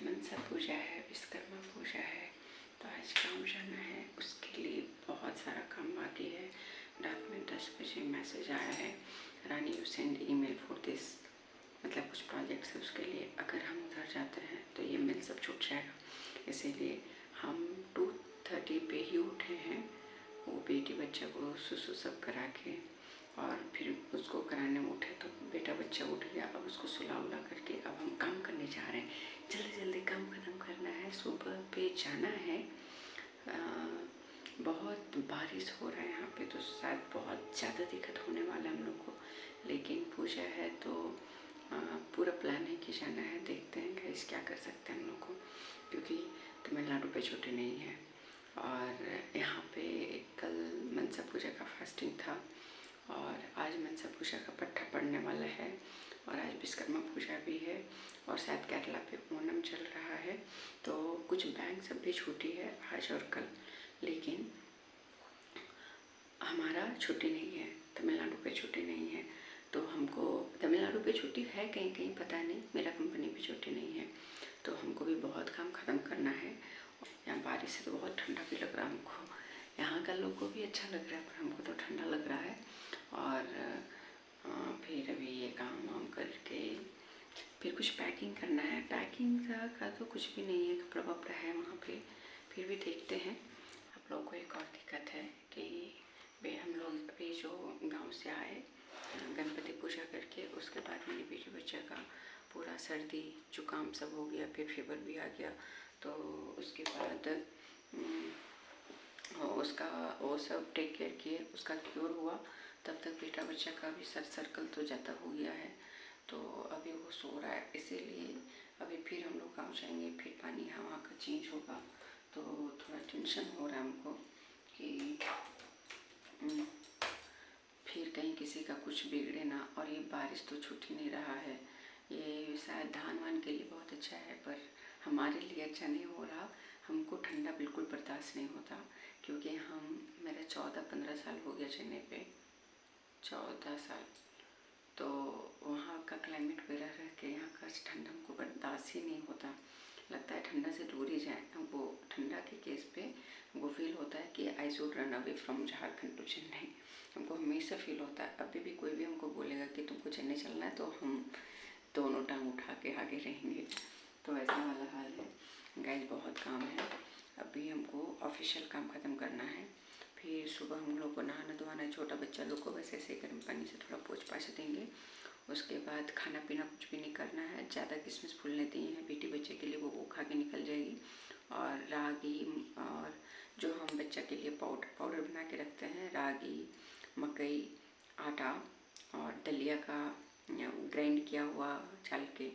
मनसा पूजा है, विश्वकर्मा पूजा है, तो आज काम जाना है। उसके लिए बहुत सारा काम बाकी है। रात में 10 बजे मैसेज आया है, Rani you send email for this, मतलब कुछ प्रोजेक्ट्स है उसके लिए। अगर हम उधर जाते हैं तो ये मेल सब छूट जाएगा। इसीलिए हम 2:30 पे ही उठे हैं। वो बेटी बच्चा को सुसु सब करा के और फिर उसको कराने में उठे तो बेटा बच्चा उठ गया। अब उसको सुला उला करके अब हम काम करने जा रहे हैं। जल्दी जल्दी काम ख़त्म करना है, सुबह पे जाना है। बहुत बारिश हो रहा है यहाँ पे, तो शायद बहुत ज़्यादा दिक्कत होने वाला है हम लोग को। लेकिन पूजा है तो पूरा प्लान है कि जाना है। देखते हैं गाइस क्या कर सकते हैं हम लोग को, क्योंकि तमिलनाडु पे छुट्टी नहीं है। और यहाँ पे कल मनसा पूजा का फास्टिंग था और आज मनसा पूजा का पट्टा पड़ने वाला है और आज विश्वकर्मा पूजा भी है और शायद केरला पे ओणम चल रहा है। तो कुछ बैंक सब भी छुट्टी है आज और कल, लेकिन हमारा छुट्टी नहीं है, तमिलनाडु पे छुट्टी नहीं है। तो हमको तमिलनाडु पे छुट्टी है कहीं कहीं, पता नहीं, मेरा कंपनी पे छुट्टी नहीं है। तो हमको भी बहुत काम ख़त्म करना है। यहाँ बारिश से तो बहुत ठंडा भी लग रहा है हमको। यहाँ का लोग को भी अच्छा लग रहा है पर हमको तो ठंडा लग रहा है। और फिर अभी ये काम वाम करके फिर कुछ पैकिंग करना है। पैकिंग का तो कुछ भी नहीं है, कपड़ा वपड़ा है वहाँ पे। फिर भी देखते हैं। आप लोगों को एक और दिक्कत है कि हम लोग अभी जो गांव से आए गणपति पूजा करके, उसके बाद मेरी बेटी बच्चा का पूरा सर्दी जुकाम सब हो गया, फिर फीवर भी आ गया। तो उसके बाद उसका वो सब टेक केयर किए, उसका क्योर हुआ। तब तक बेटा बच्चा का भी सर सर्कल तो ज़्यादा हो गया है, तो अभी वो सो रहा है। इसीलिए अभी फिर हम लोग गाँव जाएंगे, फिर पानी हवा का चेंज होगा, तो थोड़ा टेंशन हो रहा है हमको कि फिर कहीं किसी का कुछ बिगड़े ना। और ये बारिश तो छूट ही नहीं रहा है। ये शायद धान वान के लिए बहुत अच्छा है पर हमारे लिए अच्छा नहीं हो रहा। हमको ठंडा बिल्कुल बर्दाश्त नहीं होता, क्योंकि मेरा 14-15 साल हो गया चेन्नई पे, 14 साल। तो वहाँ का क्लाइमेट वगैरह रह के यहाँ का ठंडा हमको बर्दाश्त ही नहीं होता। लगता है ठंडा से दूर ही जाए। हमको ठंडा के केस पे हमको फील होता है कि I should run away from Jharkhand to Chennai. हमको हमेशा फील होता है। अभी भी कोई भी हमको बोलेगा कि तुमको चेन्नई चलना है तो हम दोनों टांग उठा के आगे रहेंगे। तो ऐसा वाला हाल है गाइस। बहुत काम है। अभी हमको ऑफिशियल काम ख़त्म करना है। फिर सुबह हम लोग को नहाना धोना है। छोटा बच्चा लोग को बस ऐसे गर्म पानी से थोड़ा पोंछ पाछ देंगे। उसके बाद खाना पीना कुछ भी नहीं करना है। ज़्यादा किशमिश फूलने दी हैं बेटी बच्चे के लिए, वो खा के निकल जाएगी। और रागी और जो हम बच्चा के लिए पाउडर बना के रखते हैं, रागी, मकई, आटा और दलिया का ग्राइंड किया हुआ चाल के,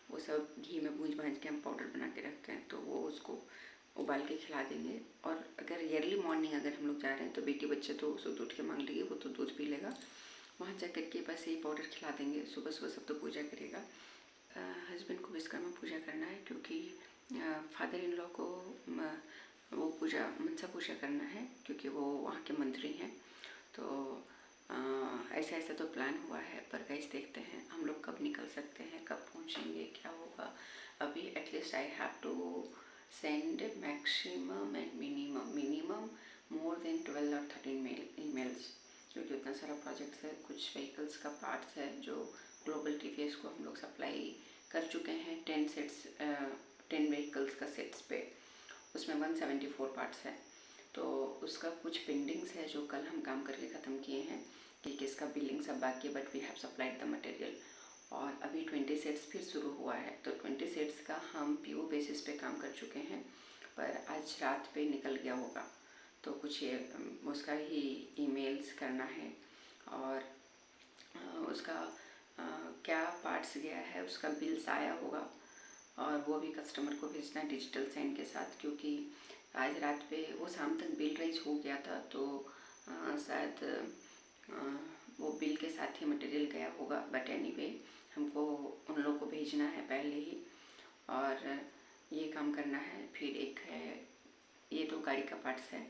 वो सब घी में भूंज भांज के हम पाउडर बना के रखते हैं। तो वो उसको उबाल के खिला देंगे। और अगर अर्ली मॉर्निंग अगर हम लोग जा रहे हैं तो बेटी बच्चे तो सुबह उठ के मांग लेगी, वो तो दूध पी लेगा। वहाँ जा कर के बस यही पाउडर खिला देंगे। सुबह सुबह सब तो पूजा करेगा। हस्बैंड को विश्वकर्मा पूजा करना है, क्योंकि फादर इन लॉ को वो पूजा मनसा पूजा करना है, क्योंकि वो वहाँ के मंत्री हैं। तो ऐसा ऐसा तो प्लान हुआ है, पर गाइस देखते हैं हम लोग कब निकल सकते हैं, कब पहुँचेंगे, क्या होगा। अभी at least I have to send maximum and minimum more than 12 और 13 ईमेल्स, क्योंकि उतना सारा प्रोजेक्ट्स है। कुछ व्हीकल्स का पार्ट्स है जो ग्लोबल टीवीएस को हम लोग सप्लाई कर चुके हैं 10 व्हीकल्स का सेट्स पे। उसमें 174 पार्ट्स है। तो उसका कुछ पेंडिंग्स है जो कल हम काम करके ख़त्म किए हैं, कि किसका बिलिंग सब बाकी है, but we have supplied the material. और अभी 20 सेट्स फिर शुरू हुआ है। तो 20 सेट्स का हम पीओ बेसिस पे काम कर चुके हैं, पर आज रात पे निकल गया होगा। तो कुछ ये उसका ही ईमेल्स करना है और उसका क्या पार्ट्स गया है उसका बिल्स आया होगा, और वो भी कस्टमर को भेजना है डिजिटल साइन के साथ, क्योंकि आज रात पे वो शाम तक बिल राइज हो गया था। तो शायद वो बिल के साथ ही मटेरियल गया होगा। बट एनीवे हमको उन लोगों को भेजना है पहले ही, और ये काम करना है। फिर एक है, ये तो गाड़ी का पार्ट्स है,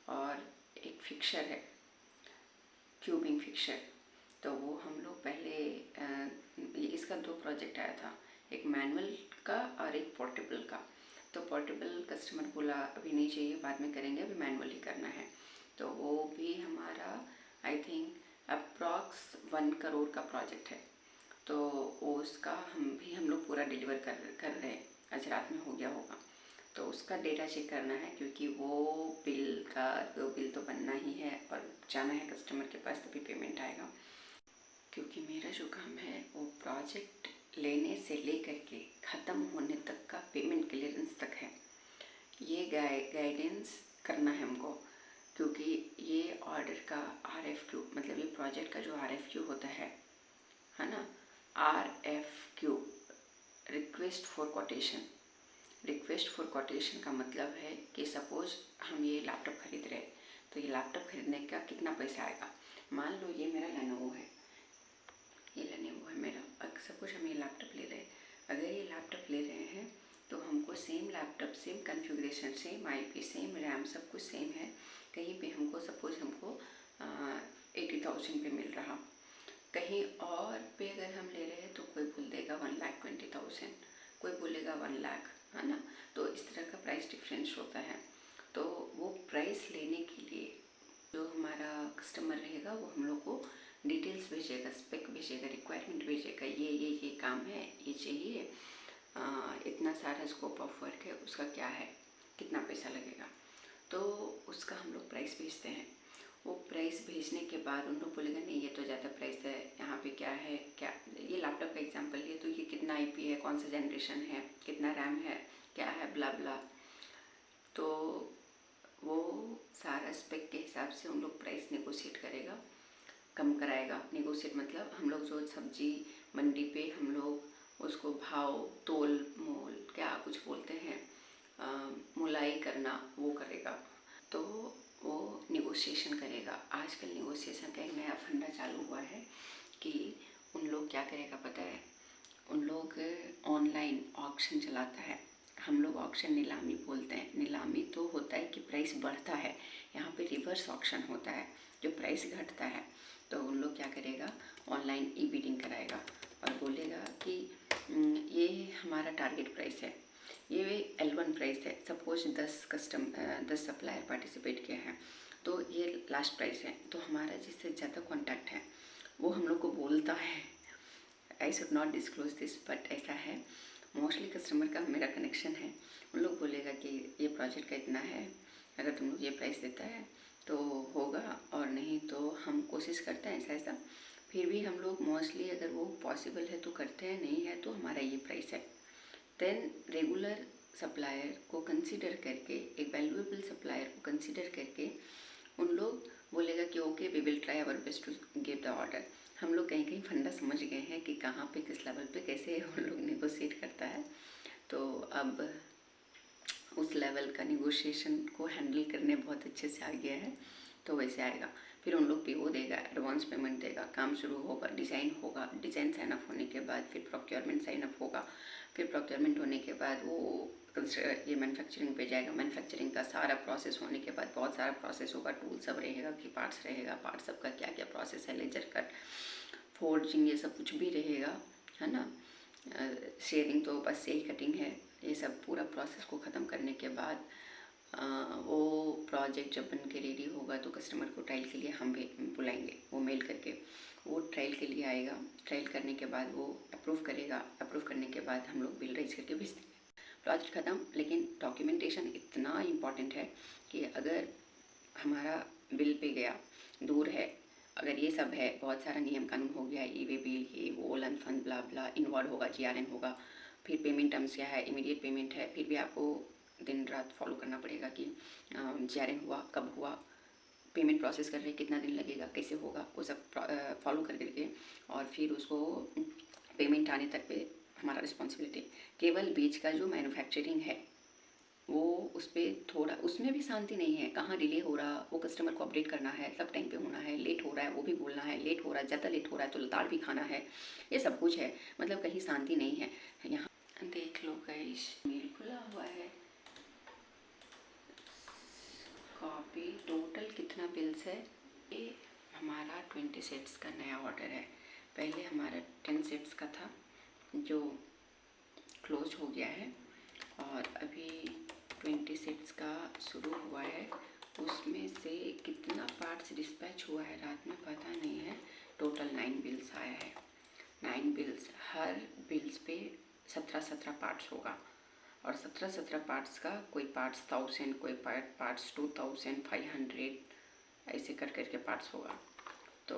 और एक फिक्सर है, क्यूबिंग फिक्सर। तो वो हम लोग पहले इसका 2 प्रोजेक्ट आया था। एक मैनुअल का और एक पोर्टेबल का। तो पोर्टेबल कस्टमर बोला अभी नहीं चाहिए, बाद में करेंगे, अभी मैनुअली करना है। तो वो भी हमारा आई थिंक अप्रॉक्स 1 करोड़ का प्रोजेक्ट है। तो उसका हम लोग पूरा डिलीवर कर रहे हैं, आज रात में हो गया होगा। तो उसका डेटा चेक करना है, क्योंकि वो बिल तो बनना ही है और जाना है कस्टमर के पास, तभी पेमेंट आएगा। क्योंकि मेरा जो काम है वो प्रोजेक्ट लेने से लेकर के ख़त्म होने तक का पेमेंट क्लियरेंस तक है। ये गाइडेंस करना है हमको, क्योंकि ये ऑर्डर का RFQ, मतलब ये प्रोजेक्ट का जो RFQ होता है ना, RFQ, रिक्वेस्ट फॉर कोटेशन का मतलब है कि सपोज हम ये लैपटॉप खरीद रहे हैं, तो ये लैपटॉप खरीदने का कितना पैसा आएगा। मान लो ये मेरा लेनोवो है, मेरा, अगर सपोज हम ये लैपटॉप ले रहे हैं, अगर ये लैपटॉप ले रहे हैं तो हमको same laptop, same configuration, same IP, same RAM, सब कुछ सेम है। कहीं पे हमको सपोज 80,000 पे मिल रहा, कहीं और पे अगर हम ले रहे हैं तो कोई बोल देगा 1,20,000, कोई बोलेगा 1 लाख, है ना। तो इस तरह का प्राइस डिफरेंस होता है। तो वो प्राइस लेने के लिए जो हमारा कस्टमर रहेगा वो हम लोग को डिटेल्स भेजेगा, स्पेक भेजेगा, रिक्वायरमेंट भेजेगा, ये काम है, ये चाहिए, इतना सारा स्कोप ऑफ वर्क है, उसका क्या है, कितना पैसा लगेगा। तो उसका हम लोग प्राइस भेजते हैं। वो प्राइस भेजने के बाद उन लोग बोलेगा नहीं ये तो ज़्यादा प्राइस है, यहाँ पे क्या है, क्या ये लैपटॉप का एग्जांपल लिए तो ये कितना IP है, कौन सा जनरेशन है, कितना रैम है, क्या है, ब्ला ब्ला। तो वो सारा स्पेक के हिसाब से उन लोग प्राइस नेगोशिएट करेगा, कम कराएगा। नेगोशिएट मतलब हम लोग जो सब्जी मंडी पे हम लोग उसको भाव, तोल मोल, क्या कुछ बोलते हैं, मुलाई करना, वो करेगा। तो वो नेगोशिएशन करेगा। आजकल नेगोशिएशन का एक नया फंडा चालू हुआ है कि उन लोग क्या करेगा पता है, उन लोग ऑनलाइन ऑक्शन चलाता है। हम लोग ऑक्शन नीलामी बोलते हैं। नीलामी तो होता है कि प्राइस बढ़ता है, यहाँ पे रिवर्स ऑक्शन होता है, जो प्राइस घटता है। तो उन लोग क्या करेगा, ऑनलाइन ई-बिडिंग कराएगा और बोलेगा कि ये हमारा टारगेट प्राइस है, ये L1 प्राइस है। सपोज 10 सप्लायर पार्टिसिपेट किए हैं, तो ये लास्ट प्राइस है। तो हमारा जिससे ज़्यादा कॉन्टैक्ट है वो हम लोग को बोलता है, I should not disclose this, but ऐसा है, मोस्टली कस्टमर का मेरा कनेक्शन है। उन लोग बोलेगा कि ये प्रोजेक्ट का इतना है, अगर तुम लोग ये प्राइस देता है तो होगा, और नहीं तो हम कोशिश करते हैं ऐसा। फिर भी हम लोग मोस्टली अगर वो पॉसिबल है तो करते हैं, नहीं है तो हमारा ये प्राइस है। देन रेगुलर सप्लायर को कंसीडर करके, एक वैल्यूएबल सप्लायर को कंसीडर करके उन लोग बोलेगा कि okay we will try our best to give the order. हम लोग कहीं कहीं फंडा समझ गए हैं कि कहाँ पे, किस लेवल पे कैसे उन लोग नेगोशिएट करता है। तो अब उस लेवल का नेगोशिएशन को हैंडल करने बहुत अच्छे से आ गया है। तो वैसे आएगा, फिर उन लोग PO देगा, एडवांस पेमेंट देगा, काम शुरू होगा, डिज़ाइन होगा, डिज़ाइन साइन अप होने के बाद फिर प्रोक्योरमेंट साइन अप होगा, फिर प्रोक्योरमेंट होने के बाद वो ये मैन्युफैक्चरिंग पे जाएगा। मैन्युफैक्चरिंग का सारा प्रोसेस होने के बाद बहुत सारा प्रोसेस होगा, टूल सब रहेगा कि पार्ट्स रहेगा, पार्ट सब का क्या क्या प्रोसेस है, लेजर कट, फोर्जिंग, ये सब कुछ भी रहेगा, है ना। शेयरिंग तो बस यही कटिंग है। ये सब पूरा प्रोसेस को ख़त्म करने के बाद वो प्रोजेक्ट जब बन के रेडी होगा तो कस्टमर को ट्रायल के लिए हम भी बुलाएंगे, वो मेल करके वो ट्रायल के लिए आएगा। ट्रायल करने के बाद वो अप्रूव करेगा, अप्रूव करने के बाद हम लोग बिल राइज करके भेज देंगे, प्रोजेक्ट ख़त्म। लेकिन डॉक्यूमेंटेशन इतना इम्पॉर्टेंट है कि अगर हमारा बिल पे गया, दूर है, अगर ये सब है, बहुत सारा नियम कानून हो गया, ई वे बिल, ये वो लन फंड ब्ला ब्ला, इन्वॉल्व होगा, GRN होगा, फिर पेमेंट टर्म्स क्या है, इमीडिएट पेमेंट है, फिर भी आपको दिन रात फॉलो करना पड़ेगा कि GRN हुआ, कब हुआ, पेमेंट प्रोसेस कर रहे, कितना दिन लगेगा, कैसे होगा, वो सब फॉलो कर करके, और फिर उसको पेमेंट आने तक पे हमारा रिस्पॉन्सिबिलिटी। केवल बीच का जो मैन्युफैक्चरिंग है वो उस पर थोड़ा, उसमें भी शांति नहीं है, कहाँ डिले हो रहा, वो कस्टमर को अपडेट करना है, सब टाइम पे होना है, लेट हो रहा है वो भी बोलना है, लेट हो रहा है, ज़्यादा लेट हो रहा है तो लताड़ भी खाना है, ये सब कुछ है। मतलब कहीं शांति नहीं है। यहाँ देख लो गाइस, मेल खुला हुआ है, कॉपी, टोटल कितना बिल्स है। ये हमारा 20 सेट्स का नया ऑर्डर है। पहले हमारा 10 सेट्स का था जो क्लोज हो गया है और अभी 26 का शुरू हुआ है। उसमें से कितना पार्ट्स डिस्पैच हुआ है रात में पता नहीं है। टोटल 9 बिल्स आया है। 9 बिल्स, हर बिल्स पे 17 पार्ट्स होगा और 17 पार्ट्स का कोई पार्ट्स 1000, कोई पार्ट्स 2500, ऐसे कर करके पार्ट्स होगा। तो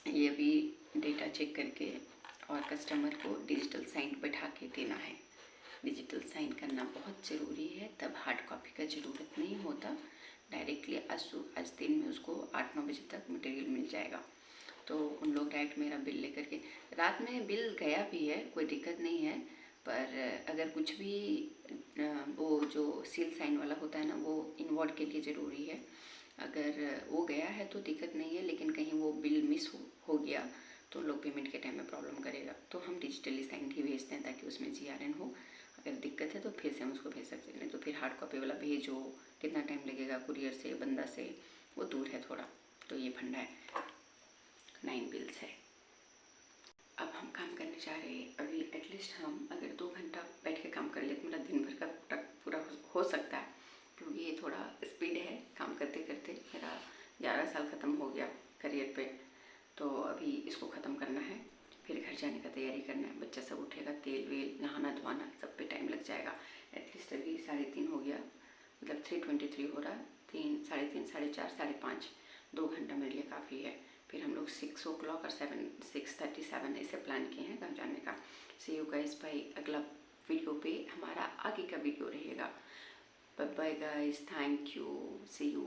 ये भी डेटा चेक करके और कस्टमर को डिजिटल साइन बैठा के देना है। डिजिटल साइन करना बहुत ज़रूरी है, तब हार्ड कॉपी का ज़रूरत नहीं होता। डायरेक्टली आज दिन में उसको 8-9 बजे तक मटेरियल मिल जाएगा। तो उन लोग डायरेक्ट मेरा बिल लेकर के, रात में बिल गया भी है, कोई दिक्कत नहीं है। पर अगर कुछ भी वो जो सील साइन वाला होता है ना, वो इनवर्ड के लिए ज़रूरी है। अगर वो गया है तो दिक्कत नहीं है, लेकिन कहीं वो बिल मिस हो गया तो लोग पेमेंट के टाइम में प्रॉब्लम करेगा। तो हम डिजिटली साइन ही भेजते हैं ताकि उसमें GRN हो। अगर दिक्कत है तो फिर से हम उसको भेज सकते हैं, नहीं तो फिर हार्ड कॉपी वाला भेजो, कितना टाइम लगेगा कुरियर से, बंदा से, वो दूर है थोड़ा। तो ये फंडा है। 9 बिल्स है। अब हम काम करने जा रहे हैं। अभी एटलीस्ट हम अगर 2 घंटा बैठ के काम कर ले तो मेरा दिन भर का पूरा हो सकता है, क्योंकि ये थोड़ा स्पीड है काम करते करते। मेरा 11 साल ख़त्म हो गया करियर पे, तो अभी इसको ख़त्म करना है, फिर घर जाने का तैयारी करना है। बच्चा सब उठेगा, तेल वेल, नहाना धोना, सब पे टाइम लग जाएगा। एटलीस्ट अभी 3:30 हो गया, मतलब 3:23 हो रहा है। 3, 3:30, 4:30, 5:30, 2 घंटा मेरे लिए काफ़ी है। फिर हम लोग 6 o'clock और 6:37 ऐसे प्लान किए हैं घर जाने का। सी यू गाइस भाई, अगला वीडियो पे हमारा आगे का वीडियो रहेगा। Bye bye guys, thank you, see you.